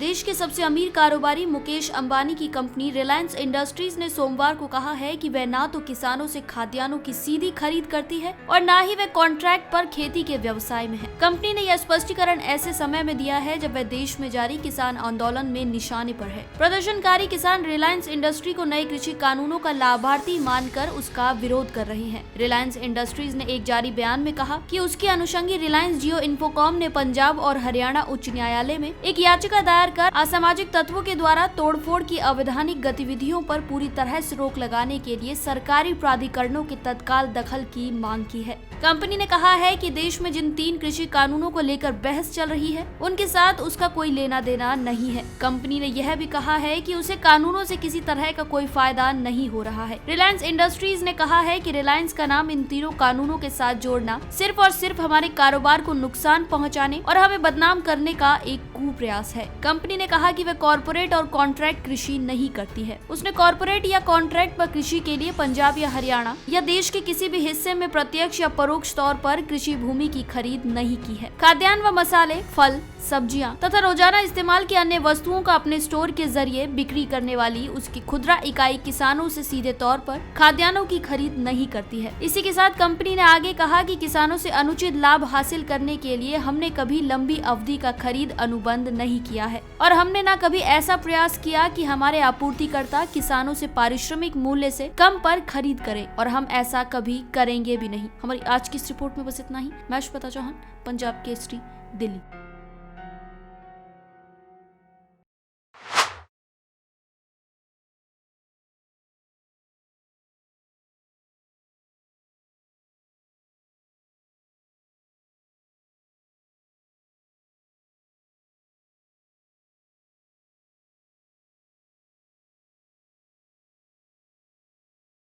देश के सबसे अमीर कारोबारी मुकेश अंबानी की कंपनी रिलायंस इंडस्ट्रीज ने सोमवार को कहा है कि वह ना तो किसानों से खाद्यान्नों की सीधी खरीद करती है और न ही वह कॉन्ट्रैक्ट पर खेती के व्यवसाय में है। कंपनी ने यह स्पष्टीकरण ऐसे समय में दिया है जब वह देश में जारी किसान आंदोलन में निशाने पर है। प्रदर्शनकारी किसान रिलायंस इंडस्ट्री को नए कृषि कानूनों का लाभार्थी मानकर उसका विरोध कर रहे हैं। रिलायंस इंडस्ट्रीज ने एक जारी बयान में कहा कि उसकी अनुषंगी रिलायंस जियो इन्फोकॉम ने पंजाब और हरियाणा उच्च न्यायालय में एक याचिका दायर कर असामाजिक तत्वों के द्वारा तोड़फोड़ की अवैधानिक गतिविधियों पर पूरी तरह से रोक लगाने के लिए सरकारी प्राधिकरणों के तत्काल दखल की मांग की है। कंपनी ने कहा है कि देश में जिन 3 कृषि कानूनों को लेकर बहस चल रही है उनके साथ उसका कोई लेना देना नहीं है। कंपनी ने यह भी कहा है कि उसे कानूनों से किसी तरह का कोई फायदा नहीं हो रहा है। रिलायंस इंडस्ट्रीज ने कहा है कि रिलायंस का नाम इन तीनों कानूनों के साथ जोड़ना सिर्फ और सिर्फ हमारे कारोबार को नुकसान पहुंचाने और हमें बदनाम करने का एक कुप्रयास है। कंपनी ने कहा कि वह कॉर्पोरेट और कॉन्ट्रैक्ट कृषि नहीं करती है। उसने कॉर्पोरेट या कॉन्ट्रैक्ट पर कृषि के लिए पंजाब या हरियाणा या देश के किसी भी हिस्से में प्रत्यक्ष या परोक्ष तौर पर कृषि भूमि की खरीद नहीं की है। खाद्यान्न व मसाले, फल, सब्जियां तथा रोजाना इस्तेमाल की अन्य वस्तुओं का अपने स्टोर के जरिए बिक्री करने वाली उसकी खुदरा इकाई किसानों से सीधे तौर पर खाद्यान्नों की खरीद नहीं करती है। इसी के साथ कंपनी ने आगे कहा कि किसानों से अनुचित लाभ हासिल करने के लिए हमने कभी लंबी अवधि का खरीद अनुबंध नहीं किया है और हमने न कभी ऐसा प्रयास किया कि हमारे आपूर्तिकर्ता किसानों से पारिश्रमिक मूल्य से कम पर खरीद करें और हम ऐसा कभी करेंगे भी नहीं। हमारी आज की इस रिपोर्ट में बस इतना ही। मैं श्वेता चौहान, पंजाब केसरी, दिल्ली।